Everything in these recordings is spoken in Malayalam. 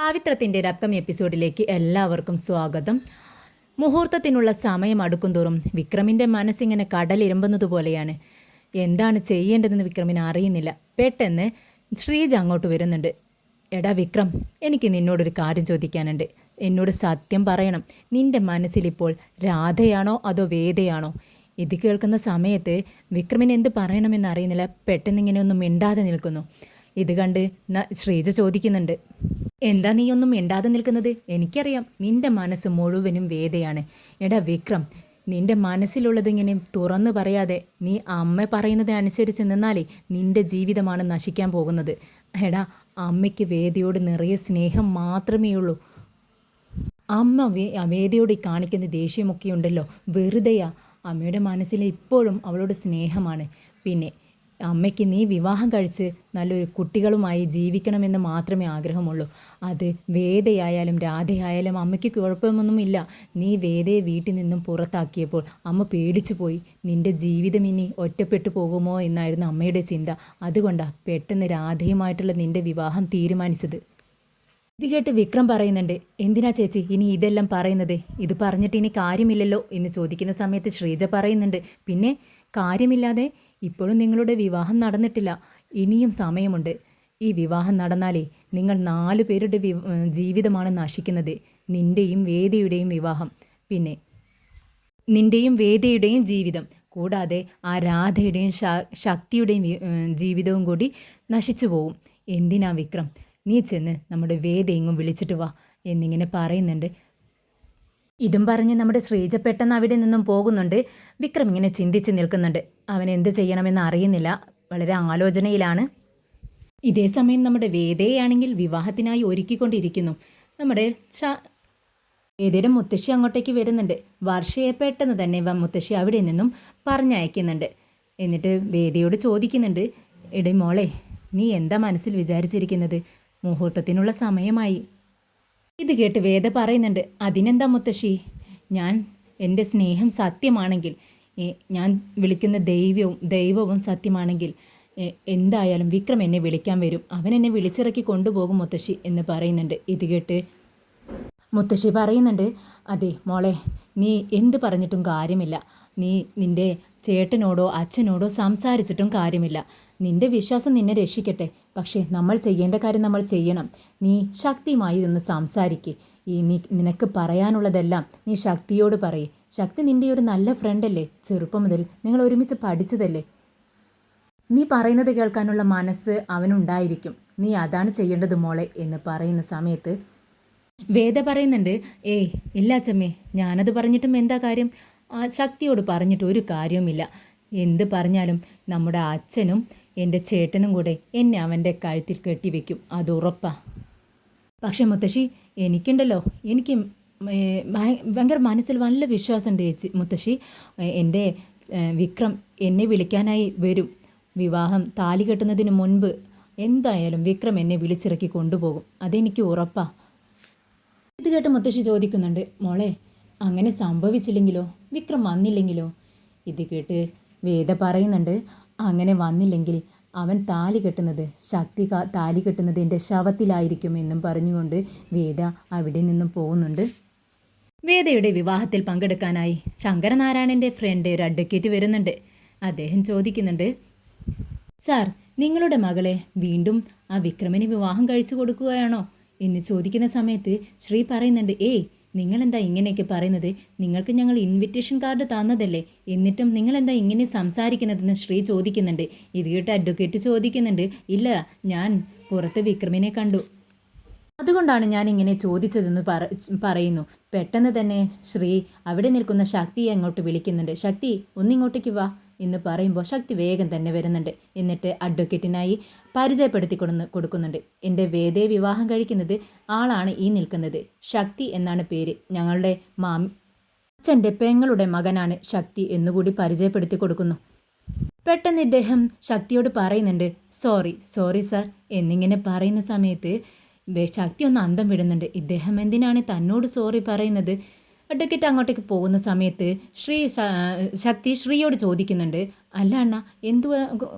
പാവിത്രത്തിൻ്റെ ഒരു അപ്കമിങ് എപ്പിസോഡിലേക്ക് എല്ലാവർക്കും സ്വാഗതം. മുഹൂർത്തത്തിനുള്ള സമയം അടുക്കുംതോറും വിക്രമിൻ്റെ മനസ്സിങ്ങനെ കടലിരമ്പുന്നത് പോലെയാണ്. എന്താണ് ചെയ്യേണ്ടതെന്ന് വിക്രമിന് അറിയുന്നില്ല. പെട്ടെന്ന് ശ്രീജ അങ്ങോട്ട് വരുന്നുണ്ട്. എടാ വിക്രം, എനിക്ക് നിന്നോടൊരു കാര്യം ചോദിക്കാനുണ്ട്. എന്നോട് സത്യം പറയണം. നിൻ്റെ മനസ്സിലിപ്പോൾ രാധയാണോ അതോ വേദയാണോ? ഇത് കേൾക്കുന്ന സമയത്ത് വിക്രമിന് എന്ത് പറയണമെന്ന് അറിയുന്നില്ല. പെട്ടെന്ന് ഇങ്ങനെ ഒന്നും മിണ്ടാതെ നിൽക്കുന്നു. ഇത് കണ്ട് ശ്രീജ ചോദിക്കുന്നുണ്ട്, എന്താ നീ ഒന്നും മിണ്ടാതെ നിൽക്കുന്നത്? എനിക്കറിയാം നിന്റെ മനസ്സ് മുഴുവനും വേദയാണ്. എടാ വിക്രം, നിന്റെ മനസ്സിലുള്ളതിങ്ങനെ തുറന്നു പറയാതെ നീ അമ്മ പറയുന്നത് അനുസരിച്ച് നിന്നാലേ നിന്റെ ജീവിതമാണ് നശിക്കാൻ പോകുന്നത്. എടാ, അമ്മയ്ക്ക് വേദയോട് നിറയെ സ്നേഹം മാത്രമേ ഉള്ളൂ. അമ്മ വേദയോട് കാണിക്കുന്ന ദേഷ്യമൊക്കെ ഉണ്ടല്ലോ, വെറുതെയാ. അമ്മയുടെ മനസ്സിൽ ഇപ്പോഴും അവളോട് സ്നേഹമാണ്. പിന്നെ അമ്മയ്ക്ക് നീ വിവാഹം കഴിച്ച് നല്ലൊരു കുട്ടികളുമായി ജീവിക്കണമെന്ന് മാത്രമേ ആഗ്രഹമുള്ളൂ. അത് വേദയായാലും രാധയായാലും അമ്മയ്ക്ക് കുഴപ്പമൊന്നുമില്ല. നീ വേദയെ വീട്ടിൽ നിന്നും പുറത്താക്കിയപ്പോൾ അമ്മ പേടിച്ചു പോയി. നിൻ്റെ ജീവിതം ഇനി ഒറ്റപ്പെട്ടു പോകുമോ എന്നായിരുന്നു അമ്മയുടെ ചിന്ത. അതുകൊണ്ടാണ് പെട്ടെന്ന് രാധയുമായിട്ടുള്ള നിൻ്റെ വിവാഹം തീരുമാനിച്ചത്. ഇത് കേട്ട് വിക്രം പറയുന്നുണ്ട്, എന്തിനാ ചേച്ചി ഇനി ഇതെല്ലാം പറയുന്നത്? ഇത് പറഞ്ഞിട്ട് ഇനി കാര്യമില്ലല്ലോ എന്ന് ചോദിക്കുന്ന സമയത്ത് ശ്രീജ പറയുന്നുണ്ട്, പിന്നെ കാര്യമില്ലാതെ ഇപ്പോഴും നിങ്ങളുടെ വിവാഹം നടന്നിട്ടില്ല. ഇനിയും സമയമുണ്ട്. ഈ വിവാഹം നടന്നാലേ നിങ്ങൾ 4 പേരുടെ ജീവിതമാണ് നശിക്കുന്നത്. നിൻ്റെയും വേദയുടെയും വിവാഹം, പിന്നെ നിൻ്റെയും വേദയുടെയും ജീവിതം, കൂടാതെ ആ രാധയുടെയും ശക്തിയുടെയും ജീവിതവും കൂടി നശിച്ചു പോവും. എന്തിനാ വിക്രം, നീ ചെന്ന് നമ്മുടെ വേദയെങ്ങും വിളിച്ചിട്ട് വാ എന്നിങ്ങനെ പറയുന്നുണ്ട്. ഇതും പറഞ്ഞ് നമ്മുടെ ശ്രീജ പെട്ടെന്ന് അവിടെ നിന്നും പോകുന്നുണ്ട്. വിക്രം ഇങ്ങനെ ചിന്തിച്ച് നിൽക്കുന്നുണ്ട്. അവൻ എന്ത് ചെയ്യണമെന്ന് അറിയുന്നില്ല. വളരെ ആലോചനയിലാണ്. ഇതേ സമയം നമ്മുടെ വേദയാണെങ്കിൽ വിവാഹത്തിനായി ഒരുക്കിക്കൊണ്ടിരിക്കുന്നു. നമ്മുടെ വേദയുടെ മുത്തശ്ശി അങ്ങോട്ടേക്ക് വരുന്നുണ്ട്. വർഷയെ പെട്ടെന്ന് തന്നെ മുത്തശ്ശി അവിടെ നിന്നും പറഞ്ഞയക്കുന്നുണ്ട്. എന്നിട്ട് വേദയോട് ചോദിക്കുന്നുണ്ട്, എടേ മോളെ, നീ എന്താ മനസ്സിൽ വിചാരിച്ചിരിക്കുന്നത്? മുഹൂർത്തത്തിനുള്ള സമയമായി. ഇത് കേട്ട് വേദ പറയുന്നുണ്ട്, അതിനെന്താ മുത്തശ്ശി, എൻ്റെ സ്നേഹം സത്യമാണെങ്കിൽ, ഞാൻ വിളിക്കുന്ന ദൈവവും സത്യമാണെങ്കിൽ എന്തായാലും വിക്രം എന്നെ വിളിക്കാൻ വരും. അവൻ എന്നെ വിളിച്ചിറക്കി കൊണ്ടുപോകും മുത്തശ്ശി എന്ന് പറയുന്നുണ്ട്. ഇത് കേട്ട് മുത്തശ്ശി പറയുന്നുണ്ട്, അതെ മോളെ, നീ എന്ത് പറഞ്ഞിട്ടും കാര്യമില്ല. നീ നിൻ്റെ ചേട്ടനോടോ അച്ഛനോടോ സംസാരിച്ചിട്ടും കാര്യമില്ല. നിൻ്റെ വിശ്വാസം നിന്നെ രക്ഷിക്കട്ടെ. പക്ഷേ നമ്മൾ ചെയ്യേണ്ട കാര്യം നമ്മൾ ചെയ്യണം. നീ ശക്തിയുമായി ഒന്ന് സംസാരിക്കേ. നിനക്ക് പറയാനുള്ളതെല്ലാം നീ ശക്തിയോട് പറയേ. ശക്തി നിൻ്റെ ഒരു നല്ല ഫ്രണ്ടല്ലേ. ചെറുപ്പം മുതൽ നിങ്ങൾ ഒരുമിച്ച് പഠിച്ചതല്ലേ. നീ പറയുന്നത് കേൾക്കാനുള്ള മനസ്സ് അവനുണ്ടായിരിക്കും. നീ അതാണ് ചെയ്യേണ്ടത് മോളെ എന്ന് പറയുന്ന സമയത്ത് വേദ പറയുന്നുണ്ട്, ഏയ് ഇല്ല അച്ചമ്മേ, ഞാനത് പറഞ്ഞിട്ടും എന്താ കാര്യം? ആ ശക്തിയോട് പറഞ്ഞിട്ട് ഒരു കാര്യവുമില്ല. എന്ത് പറഞ്ഞാലും നമ്മുടെ അച്ഛനും എൻ്റെ ചേട്ടനും കൂടെ എന്നെ അവൻ്റെ കഴുത്തിൽ കെട്ടിവെക്കും, അത് ഉറപ്പാ. പക്ഷേ മുത്തശ്ശി, എനിക്കുണ്ടല്ലോ, എനിക്ക് ഭയങ്കര മനസ്സിൽ നല്ല വിശ്വാസമുണ്ട് ചേച്ചി. മുത്തശ്ശി, എൻ്റെ വിക്രം എന്നെ വിളിക്കാനായി വരും. വിവാഹം താലി കെട്ടുന്നതിന് മുൻപ് എന്തായാലും വിക്രം എന്നെ വിളിച്ചിറക്കി കൊണ്ടുപോകും, അതെനിക്ക് ഉറപ്പാ. ഇത് കേട്ട് മുത്തശ്ശി ചോദിക്കുന്നുണ്ട്, മോളെ, അങ്ങനെ സംഭവിച്ചില്ലെങ്കിലോ, വിക്രം വന്നില്ലെങ്കിലോ? ഇത് കേട്ട് വേദ പറയുന്നുണ്ട്, അങ്ങനെ വന്നില്ലെങ്കിൽ അവൻ താലി കെട്ടുന്നത്, ശക്തി താലി കെട്ടുന്നത് എൻ്റെ ശവത്തിലായിരിക്കും എന്നും പറഞ്ഞുകൊണ്ട് വേദ അവിടെ നിന്നും പോകുന്നുണ്ട്. വേദയുടെ വിവാഹത്തിൽ പങ്കെടുക്കാനായി ശങ്കരനാരായണൻ്റെ ഫ്രണ്ട് ഒരു അഡ്വക്കേറ്റ് വരുന്നുണ്ട്. അദ്ദേഹം ചോദിക്കുന്നുണ്ട്, സാർ, നിങ്ങളുടെ മകളെ വീണ്ടും ആ വിക്രമിന് വിവാഹം കഴിച്ചു കൊടുക്കുകയാണോ എന്ന് ചോദിക്കുന്ന സമയത്ത് ശ്രീ പറയുന്നുണ്ട്, ഏയ് നിങ്ങളെന്താ ഇങ്ങനെയൊക്കെ പറയുന്നത്? നിങ്ങൾക്ക് ഞങ്ങൾ ഇൻവിറ്റേഷൻ കാർഡ് തന്നതല്ലേ, എന്നിട്ടും നിങ്ങളെന്താ ഇങ്ങനെ സംസാരിക്കുന്നതെന്ന് ശ്രീ ചോദിക്കുന്നുണ്ട്. ഇത് കേട്ട് അഡ്വക്കേറ്റ് ചോദിക്കുന്നുണ്ട്, ഇല്ല, ഞാൻ പുറത്ത് വിക്രമിനെ കണ്ടു, അതുകൊണ്ടാണ് ഞാൻ ഇങ്ങനെ ചോദിച്ചതെന്ന് പറയുന്നു. പെട്ടെന്ന് തന്നെ ശ്രീ അവിടെ നിൽക്കുന്ന ശക്തിയെ അങ്ങോട്ട് വിളിക്കുന്നുണ്ട്. ശക്തി, ഒന്നിങ്ങോട്ടേക്ക് വാ എന്ന് പറയുമ്പോൾ ശക്തി വേഗം തന്നെ വരുന്നുണ്ട്. എന്നിട്ട് അഡ്വക്കേറ്റിനായി പരിചയപ്പെടുത്തി കൊടുക്കുന്നുണ്ട്. എൻ്റെ വേദയെ വിവാഹം കഴിക്കുന്നത് ആളാണ് ഈ നിൽക്കുന്നത്. ശക്തി എന്നാണ് പേര്. ഞങ്ങളുടെ അച്ഛൻ്റെ പെങ്ങളുടെ മകനാണ് ശക്തി എന്നുകൂടി പരിചയപ്പെടുത്തി കൊടുക്കുന്നു. പെട്ടെന്ന് ഇദ്ദേഹം ശക്തിയോട് പറയുന്നുണ്ട്, സോറി സാർ എന്നിങ്ങനെ പറയുന്ന സമയത്ത് ശക്തി ഒന്ന് അന്തം വിടുന്നുണ്ട്. ഇദ്ദേഹം എന്തിനാണ് തന്നോട് സോറി പറയുന്നത്? അഡ്വക്കേറ്റ് അങ്ങോട്ടേക്ക് പോകുന്ന സമയത്ത് ശക്തി ശ്രീയോട് ചോദിക്കുന്നുണ്ട്, അല്ല അണ്ണ,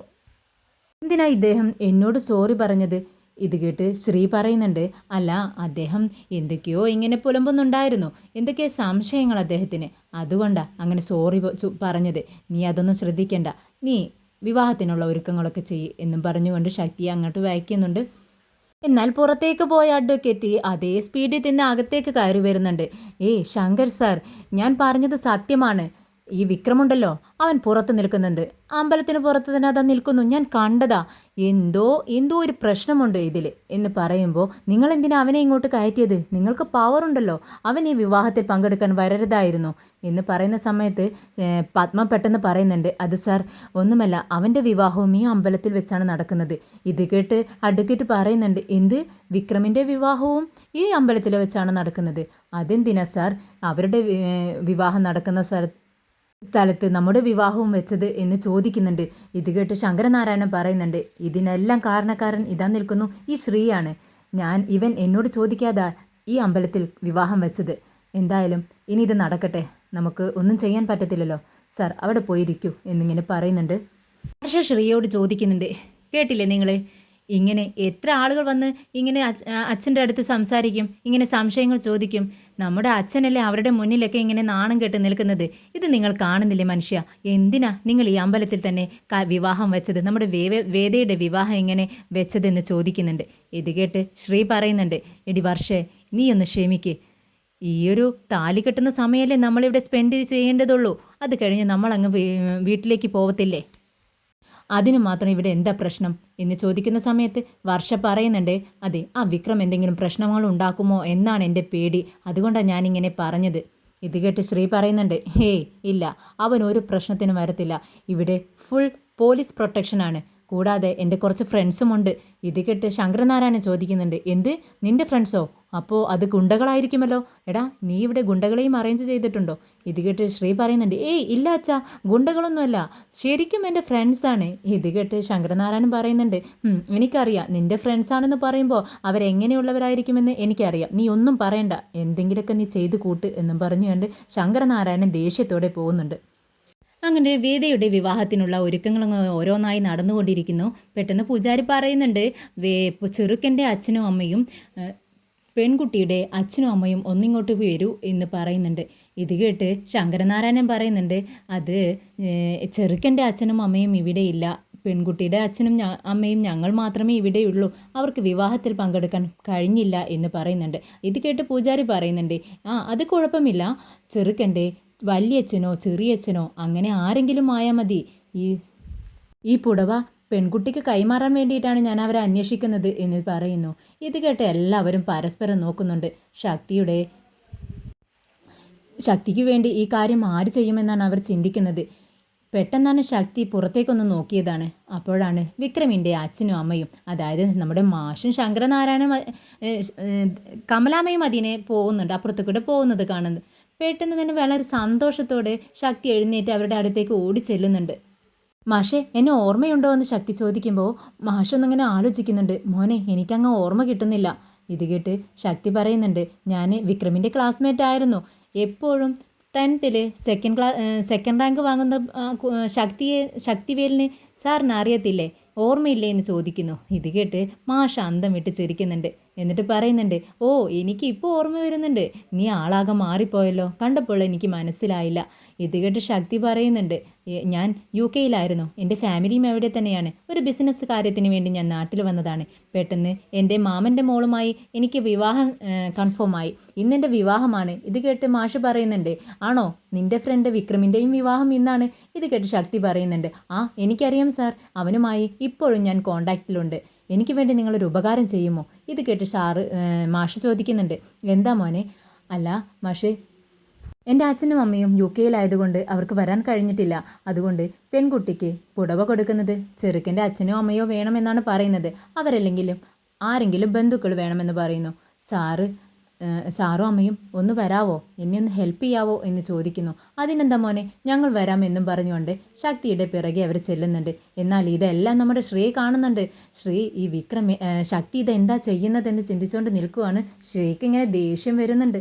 എന്തിനാ ഇദ്ദേഹം എന്നോട് സോറി പറഞ്ഞത്? ഇത് കേട്ട് ശ്രീ പറയുന്നുണ്ട്, അല്ല അദ്ദേഹം എന്തൊക്കെയോ ഇങ്ങനെ പുലമ്പുന്നുണ്ടായിരുന്നു, എന്തൊക്കെയോ സംശയങ്ങൾ അദ്ദേഹത്തിന്, അതുകൊണ്ടാണ് അങ്ങനെ സോറി പറഞ്ഞത്. നീ അതൊന്നും ശ്രദ്ധിക്കണ്ട, നീ വിവാഹത്തിനുള്ള ഒരുക്കങ്ങളൊക്കെ ചെയ്യ് എന്നും പറഞ്ഞുകൊണ്ട് ശക്തിയെ അങ്ങോട്ട് വായിക്കുന്നുണ്ട്. എന്നാൽ പുറത്തേക്ക് പോയ അഡ്വക്കേറ്റ് അതേ സ്പീഡിൽ തന്നെ അകത്തേക്ക് കയറി വരുന്നുണ്ട്. ശങ്കർ സാർ, ഞാൻ പറഞ്ഞത് സത്യമാണ്. ഈ വിക്രമുണ്ടല്ലോ, അവൻ പുറത്ത് നിൽക്കുന്നുണ്ട്, അമ്പലത്തിന് പുറത്ത് തന്നെ അതാ നിൽക്കുന്നു, ഞാൻ കണ്ടതാ. എന്തോ എന്തോ ഒരു പ്രശ്നമുണ്ട് ഇതിൽ എന്ന് പറയുമ്പോൾ, നിങ്ങൾ എന്തിനാ അവനെ ഇങ്ങോട്ട് കയറ്റിയത്? നിങ്ങൾക്ക് പവർ ഉണ്ടല്ലോ, അവൻ ഈ വിവാഹത്തിൽ പങ്കെടുക്കാൻ വരരുതായിരുന്നു എന്ന് പറയുന്ന സമയത്ത് പത്മ പെട്ടെന്ന് പറയുന്നുണ്ട്, അത് സാർ ഒന്നുമല്ല, അവൻ്റെ വിവാഹവും ഈ അമ്പലത്തിൽ വെച്ചാണ് നടക്കുന്നത്. ഇത് കേട്ട് അഡ്വക്കേറ്റ് പറയുന്നുണ്ട്, എന്ത്, വിക്രമിൻ്റെ വിവാഹവും ഈ അമ്പലത്തിൽ വെച്ചാണ് നടക്കുന്നത്? അതെന്തിനാ സാർ അവരുടെ വിവാഹം നടക്കുന്ന സ്ഥലത്ത് നമ്മുടെ വിവാഹവും വെച്ചത് എന്ന് ചോദിക്കുന്നുണ്ട്. ഇത് കേട്ട് ശങ്കരനാരായണൻ പറയുന്നുണ്ട്, ഇതിനെല്ലാം കാരണക്കാരൻ ഇതാ നിൽക്കുന്നു, ഈ ശ്രീയാണ്. ഇവൻ എന്നോട് ചോദിക്കാതെ ഈ അമ്പലത്തിൽ വിവാഹം വെച്ചത്. എന്തായാലും ഇനി ഇത് നടക്കട്ടെ, നമുക്ക് ഒന്നും ചെയ്യാൻ പറ്റത്തില്ലല്ലോ. സാർ അവിടെ പോയിരിക്കൂ എന്നിങ്ങനെ പറയുന്നുണ്ട്. പക്ഷേ ശ്രീയോട് ചോദിക്കുന്നുണ്ട്, കേട്ടില്ലേ നിങ്ങൾ, ഇങ്ങനെ എത്ര ആളുകൾ വന്ന് ഇങ്ങനെ അച്ഛൻ്റെ അടുത്ത് സംസാരിക്കും, ഇങ്ങനെ സംശയങ്ങൾ ചോദിക്കും. നമ്മുടെ അച്ഛനല്ലേ അവരുടെ മുന്നിലൊക്കെ ഇങ്ങനെ നാണം കെട്ട് നിൽക്കുന്നത്. ഇത് നിങ്ങൾ കാണുന്നില്ലേ മനുഷ്യ? എന്തിനാ നിങ്ങൾ ഈ അമ്പലത്തിൽ തന്നെ വിവാഹം വെച്ചത്, നമ്മുടെ വേദയുടെ വിവാഹം ഇങ്ങനെ വെച്ചതെന്ന് ചോദിക്കുന്നുണ്ട്. ഇത് കേട്ട് ശ്രീ പറയുന്നുണ്ട്, എടി വർഷേ, നീ ഒന്ന് ക്ഷമിക്ക്. ഈയൊരു താലി കെട്ടുന്ന സമയമല്ലേ നമ്മളിവിടെ സ്പെൻഡ് ചെയ്യേണ്ടതുള്ളൂ, അത് കഴിഞ്ഞ് നമ്മളങ്ങ് വീട്ടിലേക്ക് പോവത്തില്ലേ? അതിന് മാത്രം ഇവിടെ എന്താ പ്രശ്നം എന്ന് ചോദിക്കുന്ന സമയത്ത് വർഷ പറയുന്നുണ്ട്, അതെ, ആ വിക്രം എന്തെങ്കിലും പ്രശ്നങ്ങൾ ഉണ്ടാക്കുമോ എന്നാണ് എൻ്റെ പേടി, അതുകൊണ്ടാണ് ഞാനിങ്ങനെ പറഞ്ഞത്. ഇത് കേട്ട് ശ്രീ പറയുന്നുണ്ട്, ഇല്ല, അവൻ ഒരു പ്രശ്നത്തിനും വരത്തില്ല, ഇവിടെ ഫുൾ പോലീസ് പ്രൊട്ടക്ഷനാണ്, കൂടാതെ എൻ്റെ കുറച്ച് ഫ്രണ്ട്സുമുണ്ട്. ഇത് കേട്ട് ശങ്കരനാരായണൻ ചോദിക്കുന്നുണ്ട്, എന്ത്, നിൻ്റെ ഫ്രണ്ട്സോ? അപ്പോൾ അത് ഗുണ്ടകളായിരിക്കുമല്ലോ. എടാ, നീ ഇവിടെ ഗുണ്ടകളെയും അറേഞ്ച് ചെയ്തിട്ടുണ്ടോ? ഇത് കേട്ട് ശ്രീ പറയുന്നുണ്ട്, ഇല്ല അച്ഛാ, ഗുണ്ടകളൊന്നുമല്ല, ശരിക്കും എൻ്റെ ഫ്രണ്ട്സാണ്. ഇത് കേട്ട് ശങ്കരനാരായണൻ പറയുന്നുണ്ട്, എനിക്കറിയാം, നിൻ്റെ ഫ്രണ്ട്സാണെന്ന് പറയുമ്പോൾ അവരെങ്ങനെയുള്ളവരായിരിക്കുമെന്ന് എനിക്കറിയാം, നീ ഒന്നും പറയണ്ട, എന്തെങ്കിലുമൊക്കെ നീ ചെയ്ത് കൂട്ട് എന്നും പറഞ്ഞുകൊണ്ട് ശങ്കരനാരായണൻ ദേഷ്യത്തോടെ പോകുന്നുണ്ട്. അങ്ങനെ വേദയുടെ വിവാഹത്തിനുള്ള ഒരുക്കങ്ങൾ ഓരോന്നായി നടന്നുകൊണ്ടിരിക്കുന്നു. പെട്ടെന്ന് പൂജാരി പറയുന്നുണ്ട്, ചെറുക്കൻ്റെ അച്ഛനും അമ്മയും പെൺകുട്ടിയുടെ അച്ഛനും അമ്മയും ഒന്നിങ്ങോട്ട് വരൂ എന്ന് പറയുന്നുണ്ട്. ഇത് കേട്ട് ശങ്കരനാരായണൻ പറയുന്നുണ്ട്, അത് ചെറുക്കൻ്റെ അച്ഛനും അമ്മയും ഇവിടെയില്ല, പെൺകുട്ടിയുടെ അച്ഛനും അമ്മയും ഞങ്ങൾ മാത്രമേ ഇവിടെയുള്ളൂ, അവർക്ക് വിവാഹത്തിൽ പങ്കെടുക്കാൻ കഴിഞ്ഞില്ല എന്ന് പറയുന്നുണ്ട്. ഇത് കേട്ട് പൂജാരി പറയുന്നുണ്ട്, അത് കുഴപ്പമില്ല, ചെറുക്കൻ്റെ വലിയച്ഛനോ ചെറിയച്ഛനോ അങ്ങനെ ആരെങ്കിലും ആയാൽ മതി, ഈ പുടവ പെൺകുട്ടിക്ക് കൈമാറാൻ വേണ്ടിയിട്ടാണ് ഞാൻ അവരെ അന്വേഷിക്കുന്നത് എന്ന് പറയുന്നു. ഇത് കേട്ട് എല്ലാവരും പരസ്പരം നോക്കുന്നുണ്ട്. ശക്തിക്ക് വേണ്ടി ഈ കാര്യം ആര് ചെയ്യുമെന്നാണ് അവർ ചിന്തിക്കുന്നത്. പെട്ടെന്നാണ് ശക്തി പുറത്തേക്കൊന്ന് നോക്കിയതാണ്. അപ്പോഴാണ് വിക്രമിൻ്റെ അച്ഛനും അമ്മയും, അതായത് നമ്മുടെ മാഷും ശങ്കരനാരായണൻ കമലാമ്മയും അതിനെ പോകുന്നുണ്ട്, അപ്പുറത്തേക്കൂടെ പോകുന്നത് കാണുന്നത്. പെട്ടെന്ന് തന്നെ വളരെ സന്തോഷത്തോടെ ശക്തി എഴുന്നേറ്റ് അവരുടെ അടുത്തേക്ക് ഓടി ചെല്ലുന്നുണ്ട്. മാഷെ, എന്നെ ഓർമ്മയുണ്ടോ എന്ന് ശക്തി ചോദിക്കുമ്പോൾ മാഷൊന്നിങ്ങനെ ആലോചിക്കുന്നുണ്ട്. മോനെ, എനിക്കങ്ങ് ഓർമ്മ കിട്ടുന്നില്ല. ഇത് കേട്ട് ശക്തി പറയുന്നുണ്ട്, ഞാൻ വിക്രമിൻ്റെ ക്ലാസ്മേറ്റ് ആയിരുന്നു. എപ്പോഴും 10th സെക്കൻഡ് റാങ്ക് വാങ്ങുന്ന ശക്തിവേലിന് സാറിന് അറിയത്തില്ലേ, ഓർമ്മയില്ലേ എന്ന് ചോദിക്കുന്നു. ഇത് കേട്ട് മാഷ അന്തം വിട്ട് ചിരിക്കുന്നുണ്ട്. എന്നിട്ട് പറയുന്നുണ്ട്, എനിക്ക് ഇപ്പോൾ ഓർമ്മ വരുന്നുണ്ട്, നീ ആളാകെ മാറിപ്പോയല്ലോ, കണ്ടപ്പോൾ എനിക്ക് മനസ്സിലായില്ല. ഇത് കേട്ട് ശക്തി പറയുന്നുണ്ട്, ഞാൻ UK-യിലായിരുന്നു, എൻ്റെ ഫാമിലിയും അവിടെ തന്നെയാണ്, ഒരു ബിസിനസ് കാര്യത്തിന് വേണ്ടി ഞാൻ നാട്ടിൽ വന്നതാണ്. പെട്ടെന്ന് എൻ്റെ മാമൻ്റെ മോളുമായി എനിക്ക് വിവാഹം കൺഫേമായി, ഇന്നെൻ്റെ വിവാഹമാണ്. ഇത് കേട്ട് മാഷ് പറയുന്നുണ്ട്, ആണോ, നിൻ്റെ ഫ്രണ്ട് വിക്രമിൻ്റെയും വിവാഹം ഇന്നാണ്? ഇത് കേട്ട് ശക്തി പറയുന്നുണ്ട്, എനിക്കറിയാം സാർ, അവനുമായി ഇപ്പോഴും ഞാൻ കോണ്ടാക്റ്റിലുണ്ട്, എനിക്ക് വേണ്ടി നിങ്ങളൊരു ഉപകാരം ചെയ്യുമോ? ഇത് കേട്ട് മാഷ് ചോദിക്കുന്നുണ്ട്, എന്താ മോനെ? അല്ല മാഷ്, എൻ്റെ അച്ഛനും അമ്മയും UK-യിലായതുകൊണ്ട് അവർക്ക് വരാൻ കഴിഞ്ഞിട്ടില്ല, അതുകൊണ്ട് പെൺകുട്ടിക്ക് പുടവ കൊടുക്കുന്നത് ചെറുക്കൻ്റെ അച്ഛനോ അമ്മയോ വേണമെന്നാണ് പറയുന്നത്, അവരല്ലെങ്കിലും ആരെങ്കിലും ബന്ധുക്കൾ വേണമെന്ന് പറയുന്നു. സാറും അമ്മയും ഒന്ന് വരാവോ, എന്നെ ഒന്ന് ഹെൽപ്പ് ചെയ്യാവോ എന്ന് ചോദിക്കുന്നു. അതിനെന്താ മോനെ, ഞങ്ങൾ വരാമെന്നും പറഞ്ഞുകൊണ്ട് ശക്തിയുടെ പിറകെ അവർ ചെല്ലുന്നുണ്ട്. എന്നാൽ ഇതെല്ലാം നമ്മുടെ ശ്രീ കാണുന്നുണ്ട്. ശ്രീ ഈ ശക്തി ഇതെന്താ ചെയ്യുന്നതെന്ന് ചിന്തിച്ചുകൊണ്ട് നിൽക്കുവാണ്. ശ്രീക്ക് ഇങ്ങനെ ദേഷ്യം വരുന്നുണ്ട്.